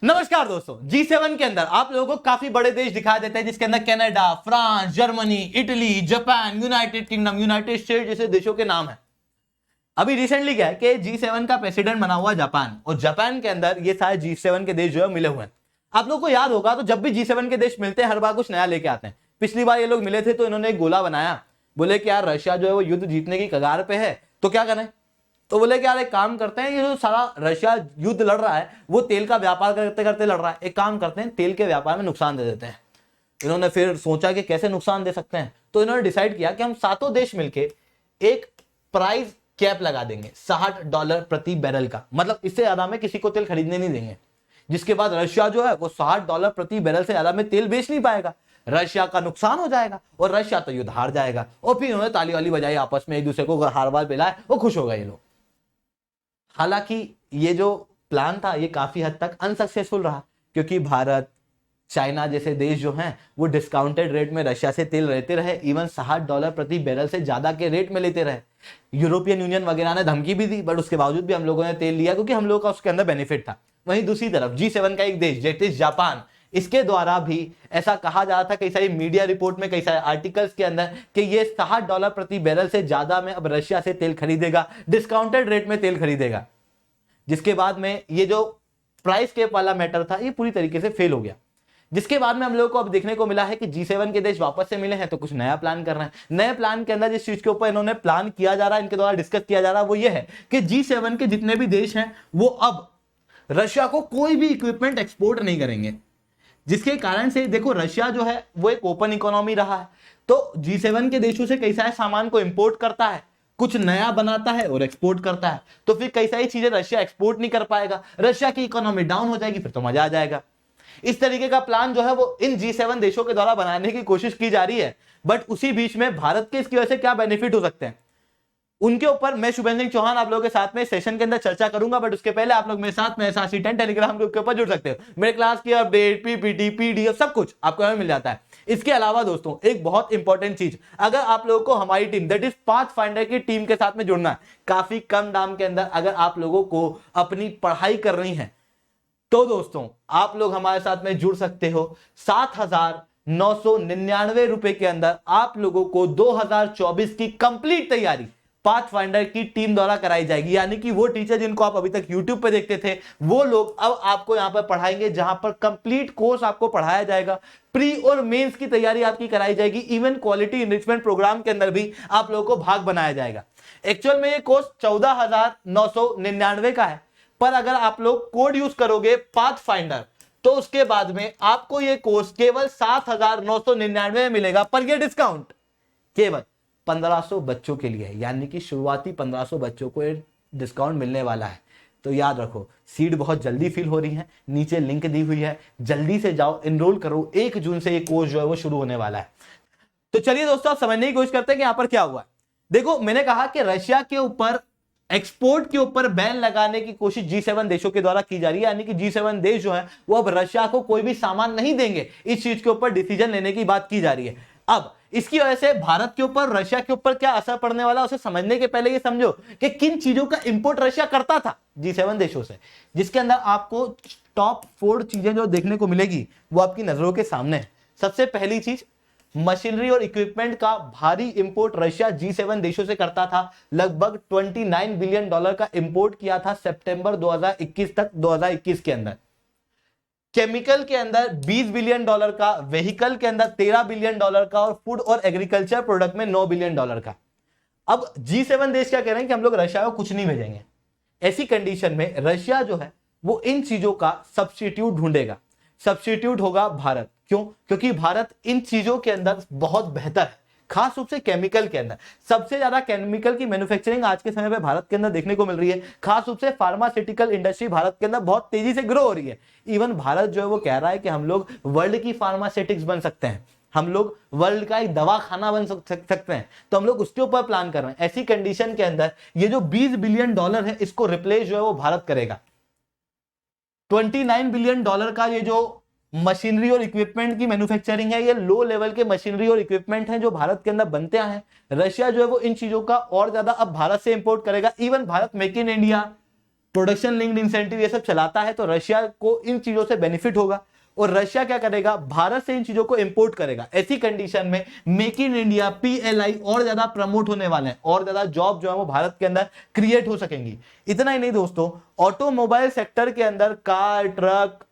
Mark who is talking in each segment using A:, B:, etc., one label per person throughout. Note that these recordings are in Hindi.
A: नमस्कार दोस्तों, G7 के अंदर आप लोगों को काफी बड़े देश दिखाई देते हैं जिसके अंदर Canada, France, Germany, Italy, Japan, United kingdom, United state जैसे देशों के नाम है। अभी रिसेंटली क्या है कि G7 का प्रेसिडेंट बना हुआ जापान, और जापान के अंदर ये सारे G7 के देश जो है मिले हुए हैं। आप लोगों को याद होगा तो जब भी G7 के देश मिलते हैं हर बार कुछ नया लेके आते हैं। पिछली बार ये लोग मिले थे तो इन्होंने एक गोला बनाया, बोले कि यार रशिया जो है वो युद्ध जीतने की कगार पे है तो क्या करें। तो बोले कि यार एक काम करते हैं, ये जो सारा रशिया युद्ध लड़ रहा है वो तेल का व्यापार करते करते लड़ रहा है, एक काम करते हैं तेल के व्यापार में नुकसान दे देते हैं। इन्होंने फिर सोचा कि कैसे नुकसान दे सकते हैं, तो इन्होंने डिसाइड किया कि हम सातों देश मिलके एक प्राइस कैप लगा देंगे $60 प्रति बैरल का, मतलब इससे ज्यादा में किसी को तेल खरीदने नहीं देंगे। जिसके बाद रशिया जो है वो $60 प्रति बैरल से ज्यादा में तेल बेच नहीं पाएगा, रशिया का नुकसान हो जाएगा और रशिया तो युद्ध हार जाएगा। और फिर इन्होंने ताली वाली बजाई, आपस में एक दूसरे को हार बार पिलाए, वो खुश हो गए ये लोग। हालांकि ये जो प्लान था ये काफी हद तक अनसक्सेसफुल रहा, क्योंकि भारत, चाइना जैसे देश जो हैं वो डिस्काउंटेड रेट में रशिया से तेल लेते रहे, इवन $60 प्रति बैरल से ज्यादा के रेट में लेते रहे। यूरोपियन यूनियन वगैरह ने धमकी भी दी, बट उसके बावजूद भी हम लोगों ने तेल लिया क्योंकि हम लोगों का उसके अंदर बेनिफिट था। वहीं दूसरी तरफ G7 का एक देश जैसे जापान, इसके द्वारा भी ऐसा कहा जा रहा था कई सारी मीडिया रिपोर्ट में, कई सारे आर्टिकल्स के अंदर, कि ये $60 प्रति बैरल से ज्यादा में अब रशिया से तेल खरीदेगा, डिस्काउंटेड रेट में तेल खरीदेगा। जिसके बाद में ये जो प्राइस कैप वाला मैटर था ये पूरी तरीके से फेल हो गया। जिसके बाद में हम लोगों को अब देखने को मिला है कि G7 के देश वापस से मिले हैं तो कुछ नया प्लान कर रहे हैं। नए प्लान के अंदर जिस चीज के ऊपर इन्होंने प्लान किया जा रहा है, इनके द्वारा डिस्कस किया जा रहा है, वो ये है कि G7 के जितने भी देश हैं वो अब रशिया को कोई भी इक्विपमेंट एक्सपोर्ट नहीं करेंगे। जिसके कारण से देखो रशिया जो है वो एक ओपन इकोनॉमी रहा है, तो G7 के देशों से कई सारे सामान को इंपोर्ट करता है, कुछ नया बनाता है और एक्सपोर्ट करता है। तो फिर कई सारी चीजें रशिया एक्सपोर्ट नहीं कर पाएगा, रशिया की इकोनॉमी डाउन हो जाएगी, फिर तो मजा आ जाएगा। इस तरीके का प्लान जो है वो इन G7 देशों के द्वारा बनाने की कोशिश की जा रही है। बट उसी बीच में भारत के इसकी वजह से क्या बेनिफिट हो सकते हैं उनके ऊपर मैं शुभेंद्र सिंह चौहान आप लोगों के साथ में सेशन के अंदर चर्चा करूंगा। बट उसके पहले आप लोग मेरे साथ में SRC10 टेलीग्राम ग्रुप के ऊपर जुड़ सकते हो। मेरे क्लास की अपडेट, पीपीटी, पीडीएफ सब कुछ आपको यहाँ मिल जाता है। इसके अलावा दोस्तों एक बहुत इंपॉर्टेंट चीज, अगर आप लोगों को हमारी टीम दैट इज पाथफाइंडर की टीम के साथ में जुड़ना है, काफी कम दाम के अंदर अगर आप लोगों को अपनी पढ़ाई करनी है तो दोस्तों आप लोग हमारे साथ में जुड़ सकते हो। 7,999 रुपए के अंदर आप लोगों को 2024 की कंप्लीट तैयारी पाथफाइंडर की टीम द्वारा कराई जाएगी। यानी कि वो टीचर जिनको आप अभी तक YouTube पे देखते थे वो लोग अब आपको यहां पर पढ़ाएंगे, जहां पर कंप्लीट कोर्स आपको पढ़ाया जाएगा, प्री और मेंस की तैयारी आपकी कराई जाएगी, इवन क्वालिटी इनरिचमेंट प्रोग्राम के अंदर भी आप लोगों को भाग बनाया जाएगा। एक्चुअल में ये कोर्स 14,999 का है, पर अगर आप लोग कोड यूज करोगे पाथफाइंडर तो उसके बाद में आपको ये कोर्स केवल 7,999 में मिलेगा। पर ये डिस्काउंट केवल 1500 बच्चों के लिए है, यानी कि शुरुआती 1500 बच्चों को ये डिस्काउंट मिलने वाला है। तो याद रखो सीट बहुत जल्दी फिल हो रही है, नीचे लिंक दी हुई है, जल्दी से जाओ एनरोल करो। 1 जून से ये कोर्स जो है वो शुरू होने वाला है। तो चलिए दोस्तों आप समझने की कोशिश करते हैं कि यहां पर क्या हुआ। देखो मैंने कहा कि रशिया के ऊपर एक्सपोर्ट के ऊपर बैन लगाने की कोशिश G7 देशों के द्वारा की जा रही है, यानी कि G7 देश जो है वो अब रशिया को कोई भी सामान नहीं देंगे, इस चीज के ऊपर डिसीजन लेने की बात की जा रही है। अब इसकी वजह से भारत के ऊपर, रशिया के ऊपर क्या असर पड़ने वाला उसे समझने के पहले ये समझो कि किन चीजों का इंपोर्ट रशिया करता था G7 देशों से, जिसके अंदर आपको टॉप 4 चीजें जो देखने को मिलेगी वो आपकी नजरों के सामने है। सबसे पहली चीज, मशीनरी और इक्विपमेंट का भारी इंपोर्ट रशिया G7 देशों से करता था। लगभग $29 बिलियन का इंपोर्ट किया था सितंबर 2021 तक, 2021 के अंदर। केमिकल के अंदर $20 बिलियन का, व्हीकल के अंदर $13 बिलियन का, और फूड और एग्रीकल्चर प्रोडक्ट में $9 बिलियन का। अब G7 देश क्या कह रहे हैं कि हम लोग रशिया को कुछ नहीं भेजेंगे। ऐसी कंडीशन में रशिया जो है वो इन चीजों का सब्स्टिट्यूट ढूंढेगा। सब्स्टिट्यूट होगा भारत। क्यों? क्योंकि भारत इन चीजों के अंदर बहुत बेहतर है, खास रूप से केमिकल के अंदर। सबसे ज्यादा केमिकल की मैन्युफैक्चरिंग आज के समय पे भारत के अंदर देखने को मिल रही है। खास रूप से फार्मास्यूटिकल इंडस्ट्री भारत के अंदर बहुत तेजी से ग्रो हो रही है। इवन भारत जो है वो कह रहा है कि हम लोग वर्ल्ड की फार्मास्यूटिक्स बन सकते हैं, हम लोग वर्ल्ड का एक दवा खाना बन सकते हैं। तो हम लोग उसके ऊपर प्लान कर रहे हैं। ऐसी कंडीशन के अंदर ये जो $20 बिलियन है इसको रिप्लेस जो है वो भारत करेगा। $29 बिलियन का ये जो मशीनरी और इक्विपमेंट की मैन्युफैक्चरिंग है, ये लो लेवल के मशीनरी और इक्विपमेंट हैं जो भारत के अंदर बनते हैं। रशिया जो है वो इन चीजों का और ज्यादा अब भारत से इंपोर्ट करेगा। Even Bharat make in India production linked incentive ये सब चलाता है, तो रशिया को इन चीजों से बेनिफिट होगा। और रशिया क्या करेगा, भारत से इन चीजों को इंपोर्ट करेगा। ऐसी कंडीशन में मेक इन इंडिया, पीएलआई और ज्यादा प्रमोट होने वाले हैं और ज्यादा जॉब जो है वो भारत के अंदर क्रिएट हो सकेंगी। इतना ही नहीं दोस्तों, ऑटोमोबाइल सेक्टर के अंदर कार, ट्रक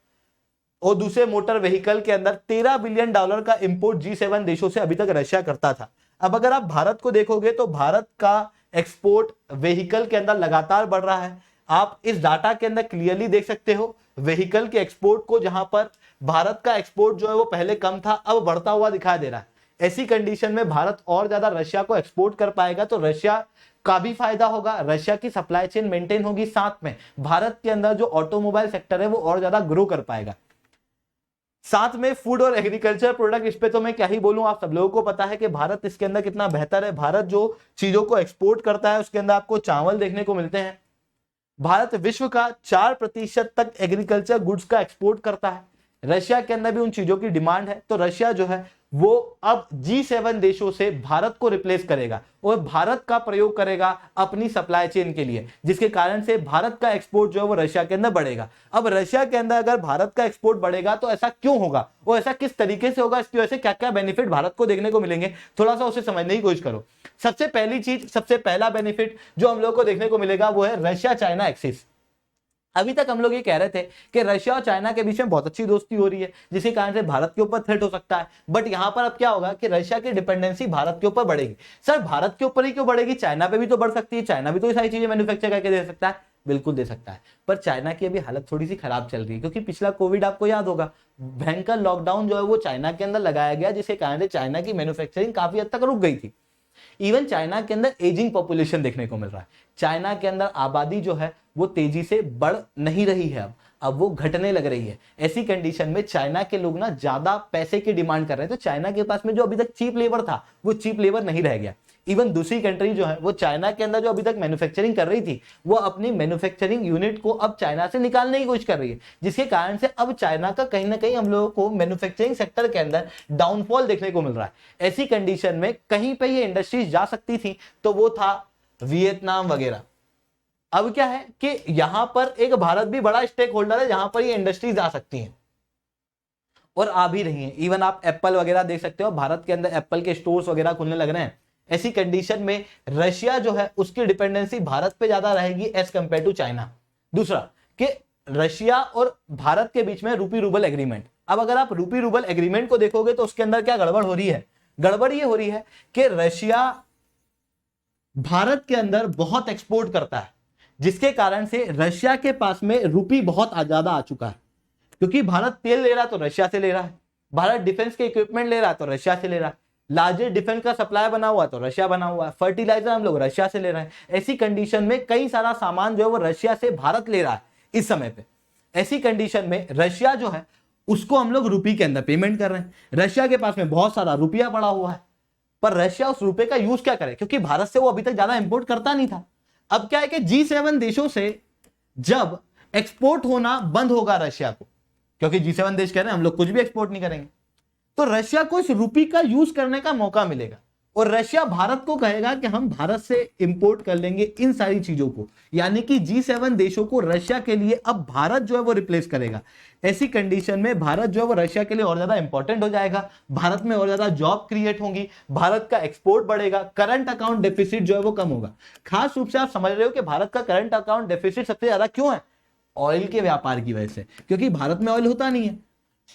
A: और दूसरे मोटर व्हीकल के अंदर $13 बिलियन का इंपोर्ट G7 देशों से अभी तक रशिया करता था। अब अगर आप भारत को देखोगे तो भारत का एक्सपोर्ट व्हीकल के अंदर लगातार बढ़ रहा है। आप इस डाटा के अंदर क्लियरली देख सकते हो व्हीकल के एक्सपोर्ट को, जहां पर भारत का एक्सपोर्ट जो है वो पहले कम था, अब बढ़ता हुआ दिखाई दे रहा है। ऐसी कंडीशन में भारत और ज्यादा रशिया को एक्सपोर्ट कर पाएगा तो रशिया का भी फायदा होगा, रशिया की सप्लाई चेन मेंटेन होगी, साथ में भारत के अंदर जो ऑटोमोबाइल सेक्टर है वो और ज्यादा ग्रो कर पाएगा। साथ में फूड और एग्रीकल्चर प्रोडक्ट, इस पे तो मैं क्या ही बोलूं, आप सब लोगों को पता है कि भारत इसके अंदर कितना बेहतर है। भारत जो चीजों को एक्सपोर्ट करता है उसके अंदर आपको चावल देखने को मिलते हैं। भारत विश्व का 4% तक एग्रीकल्चर गुड्स का एक्सपोर्ट करता है। रशिया के अंदर भी उन चीजों की डिमांड है, तो रशिया जो है वो अब G7 देशों से भारत को रिप्लेस करेगा और भारत का प्रयोग करेगा अपनी सप्लाई चेन के लिए, जिसके कारण से भारत का एक्सपोर्ट जो है वो रशिया के अंदर बढ़ेगा। अब रशिया के अंदर अगर भारत का एक्सपोर्ट बढ़ेगा तो ऐसा क्यों होगा, वो ऐसा किस तरीके से होगा, इसकी वजह से क्या क्या बेनिफिट भारत को देखने को मिलेंगे, थोड़ा सा उसे समझने की कोशिश करो। सबसे पहली चीज, सबसे पहला बेनिफिट जो हम लोग को देखने को मिलेगा वो है रशिया चाइना एक्सिस। अभी तक हम लोग ये कह रहे थे कि रशिया और चाइना के बीच में बहुत अच्छी दोस्ती हो रही है, जिसके कारण से भारत के ऊपर थ्रेट हो सकता है। बट यहां पर अब क्या होगा कि रशिया की डिपेंडेंसी भारत के ऊपर बढ़ेगी। सर भारत के ऊपर ही क्यों बढ़ेगी, चाइना पे भी तो बढ़ सकती है, चाइना भी तो ये सारी चीजें मैन्युफैक्चर करके दे सकता है। बिल्कुल दे सकता है, पर चाइना की अभी हालत थोड़ी सी खराब चल रही है, क्योंकि पिछला कोविड आपको याद होगा, भयंकर लॉकडाउन जो है वो चाइना के अंदर लगाया गया, जिसके कारण से चाइना की मैन्युफैक्चरिंग काफी हद तक रुक गई थी। इवन चाइना के अंदर एजिंग पॉपुलेशन देखने को मिल रहा है। चाइना के अंदर आबादी जो है वो तेजी से बढ़ नहीं रही है, अब वो घटने लग रही है। ऐसी कंडीशन में चाइना के लोग ना ज्यादा पैसे की डिमांड कर रहे हैं, तो चाइना के पास में जो अभी तक चीप लेबर था वो चीप लेबर नहीं रह गया। इवन दूसरी कंट्री जो है वो चाइना के अंदर जो अभी तक मैन्युफैक्चरिंग कर रही थी वो अपनी मैन्युफैक्चरिंग यूनिट को अब चाइना से निकालने की कोशिश कर रही है, जिसके कारण से अब चाइना का कहीं ना कहीं हम लोगों को मैन्युफैक्चरिंग सेक्टर के अंदर डाउनफॉल देखने को मिल रहा है। ऐसी कंडीशन में कहीं पे ये इंडस्ट्रीज जा सकती थी तो वो था वियतनाम वगैरह। अब क्या है कि यहां पर एक भारत भी बड़ा स्टेक होल्डर है जहां पर ये इंडस्ट्रीज आ सकती हैं और आ भी रही हैं। इवन आप एप्पल वगैरह देख सकते हो, भारत के अंदर एप्पल के स्टोर्स वगैरह खुलने लग रहे हैं। ऐसी कंडीशन में रशिया जो है उसकी डिपेंडेंसी भारत पे ज्यादा रहेगी एज कंपेयर टू चाइना। दूसरा कि रशिया और भारत के बीच में रूपी रूबल एग्रीमेंट। अब अगर आप रूपी रूबल एग्रीमेंट को देखोगे तो उसके अंदर क्या गड़बड़ हो रही है, गड़बड़ ये हो रही है कि रशिया भारत के अंदर बहुत एक्सपोर्ट करता है, जिसके कारण से रशिया के पास में रूपी बहुत ज्यादा आ चुका है। क्योंकि भारत तेल ले रहा है तो रशिया से ले रहा है, भारत डिफेंस के इक्विपमेंट ले रहा है तो रशिया से ले रहा है, लार्जेस्ट डिफेंस का सप्लाई बना हुआ तो रशिया बना हुआ है, फर्टिलाइजर हम लोग रशिया से ले रहे हैं। ऐसी कंडीशन में कई सारा सामान जो है वो रशिया से भारत ले रहा है इस समय पे। ऐसी कंडीशन में रशिया जो है उसको हम लोग रुपये के अंदर पेमेंट कर रहे हैं। रशिया के पास में बहुत सारा रुपया पड़ा हुआ है, पर रशिया उस रुपए का यूज क्या करे, क्योंकि भारत से वो अभी तक ज्यादा इंपोर्ट करता नहीं था। अब क्या है कि G7 देशों से जब एक्सपोर्ट होना बंद होगा रशिया को, क्योंकि G7 देश कह रहे हैं हम लोग कुछ भी एक्सपोर्ट नहीं करेंगे, तो रशिया को इस रुपये का यूज करने का मौका मिलेगा और रशिया भारत को कहेगा कि हम भारत से इंपोर्ट कर लेंगे इन सारी चीजों को। यानी कि G7 देशों को रशिया के लिए अब भारत जो है वो रिप्लेस करेगा। ऐसी कंडीशन में भारत जो है वो रशिया के लिए और ज्यादा इंपॉर्टेंट हो जाएगा, भारत में और ज्यादा जॉब क्रिएट होंगी, भारत का एक्सपोर्ट बढ़ेगा, करंट अकाउंट डेफिसिट जो है वो कम होगा। खास रूप से आप समझ रहे हो कि भारत का करंट अकाउंट डेफिसिट सबसे ज्यादा क्यों है, ऑयल के व्यापार की वजह से, क्योंकि भारत में ऑयल होता नहीं है।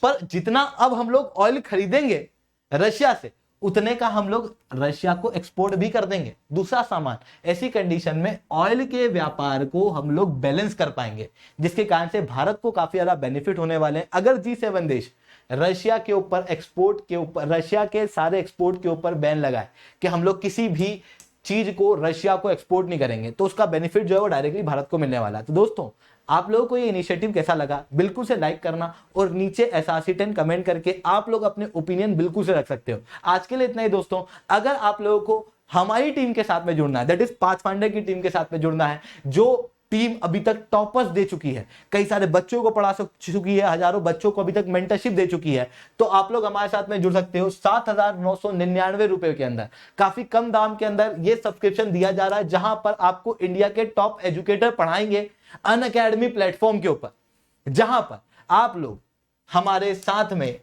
A: पर जितना अब हम लोग ऑयल खरीदेंगे रशिया से उतने का हम लोग रशिया को एक्सपोर्ट भी कर देंगे दूसरा सामान। ऐसी कंडीशन में ऑयल के व्यापार को हम लोग बैलेंस कर पाएंगे, जिसके कारण से भारत को काफी ज्यादा बेनिफिट होने वाले हैं। अगर G7 देश रशिया के ऊपर एक्सपोर्ट के ऊपर, रशिया के सारे एक्सपोर्ट के ऊपर बैन लगाए कि हम लोग किसी भी चीज को रशिया को एक्सपोर्ट नहीं करेंगे, तो उसका बेनिफिट जो है वो डायरेक्टली भारत को मिलने वाला है। तो दोस्तों आप लोगों को ये इनिशिएटिव कैसा लगा बिल्कुल से लाइक करना और नीचे SRC10 कमेंट करके आप लोग अपने ओपिनियन बिल्कुल से रख सकते हो। आज के लिए इतना ही दोस्तों। अगर आप लोगों को हमारी टीम के साथ में जुड़ना है, दैट इज पाथफाइंडर की टीम के साथ में जुड़ना है, जो टीम अभी तक टॉपर्स दे चुकी है, कई सारे बच्चों को पढ़ा चुकी है, हजारों बच्चों को अभी तक मेंटरशिप दे चुकी है, तो आप लोग हमारे साथ में जुड़ सकते हो। 7,999 रुपए के अंदर काफी कम दाम के अंदर ये सब्सक्रिप्शन दिया जा रहा है, जहां पर आपको इंडिया के टॉप एजुकेटर पढ़ाएंगे, अनअकैडमी प्लेटफॉर्म के ऊपर, जहां पर आप लोग हमारे साथ में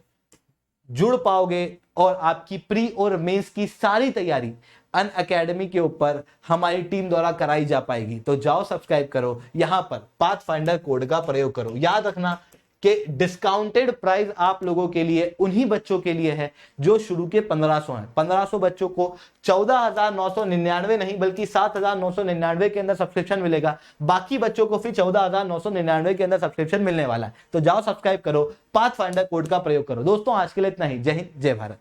A: जुड़ पाओगे और आपकी प्री और मेंस की सारी तैयारी अनअकैडमी के ऊपर हमारी टीम द्वारा कराई जा पाएगी। तो जाओ सब्सक्राइब करो, यहां पर पाथफाइंडर कोड का प्रयोग करो। याद रखना कि डिस्काउंटेड प्राइस आप लोगों के लिए उन्हीं बच्चों के लिए है जो शुरू के 1500 हैं। 1500 बच्चों को 14,999 नहीं बल्कि 7,999 के अंदर सब्सक्रिप्शन मिलेगा। बाकी बच्चों को फिर 14,999 के अंदर सब्सक्रिप्शन मिलने वाला है। तो जाओ सब्सक्राइब करो, पाथफाइंडर कोड का प्रयोग करो। दोस्तों आज के लिए इतना ही। जय हिंद, जय भारत।